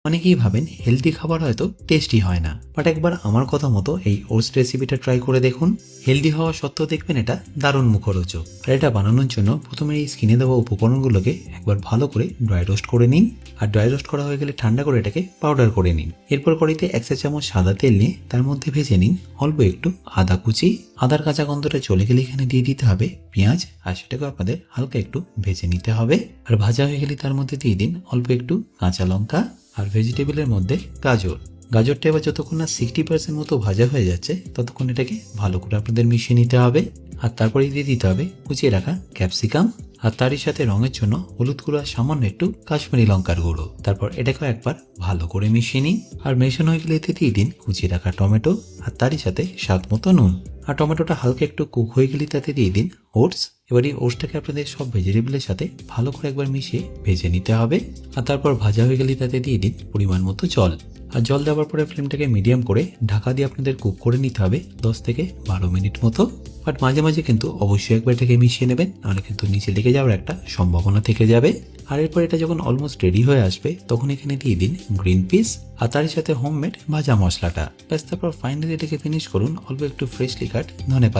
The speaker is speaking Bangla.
অনেকেই ভাবেন হেলদি খাবার হয়তো টেস্টি হয় না, বাট একবার আমার কথা মতো এই ওটস রেসিপিটা ট্রাই করে দেখুন। হেলদি হওয়া সত্ত্বেও দেখবেন এটা দারুণ মুখরোচক। আর এটা বানানোর জন্য প্রথমে এই স্কিনে দেওয়া উপকরণগুলোকে একবার ভালো করে ড্রাই রোস্ট করে নিন। আর ড্রাই রোস্ট করা হয়ে গেলে ঠান্ডা করে এটাকে পাউডার করে নিন। এরপর কড়াইতে 1 চা চামচ সাদা তেল নিয়ে তার মধ্যে ভেজে নিন অল্প একটু আদা কুচি। আদার কাঁচা গন্ধটা চলে গেলে এখানে দিয়ে দিতে হবে পেঁয়াজ, আর সেটাকে আপনাদের হালকা একটু ভেজে নিতে হবে। আর ভাজা হয়ে গেলে তার মধ্যে দিয়ে দিন অল্প একটু কাঁচা লঙ্কা আর ভেজিটেবলের মধ্যে গাজর। গাজরটা এবার যতক্ষণ না 60% মতো ভাজা হয়ে যাচ্ছে ততক্ষণ এটাকে ভালো করে আপনাদের মিশিয়ে নিতে হবে। আর তারপরে দিয়ে দিতে হবে কুচিয়ে রাখা ক্যাপসিকাম, আর তারই সাথে রঙের জন্য হলুদ গুঁড়ো আর সামান্য একটু কাশ্মীরি লঙ্কার গুঁড়ো। তারপর এটাকেও একবার ভালো করে মিশিয়ে নিন। আর মেশানো হয়ে গেলে এতে দিয়ে দিন কুচিয়ে রাখা টমেটো আর তারই সাথে স্বাদ মতো নুন। আর টমেটোটা হালকা একটু কুক হয়ে গেলে তাতে দিয়ে দিন ওটস। এবার এই ওটসটাকে আপনাদের সব ভেজিটেবলের সাথে ভালো করে একবার মিশিয়ে ভেজে নিতে হবে। আর তারপর ভাজা হয়ে গেলে তাতে দিয়ে দিন পরিমাণ মতো জল। আর জল দেওয়ার পরে ফ্লেমটাকে মিডিয়াম করে ঢাকা দিয়ে আপনাদের কুক করে নিতে হবে 10 থেকে 12 মিনিট মতো। বাট মাঝে মাঝে কিন্তু অবশ্যই একবার এটাকে মিশিয়ে নেবেন, নাহলে কিন্তু নিচে লেগে যাওয়ার একটা সম্ভাবনা থেকে যাবে। আর এরপর এটা যখন অলমোস্ট রেডি হয়ে আসবে তখন এখানে দিয়ে দিন গ্রিন পিস আর তার সাথে হোমমেড ভাজা মশলাটা। ব্যাস তারপর ফাইনালি এটাকে ফিনিশ করুন অল্প একটু ফ্রেশলি কাট ধনেপাতা।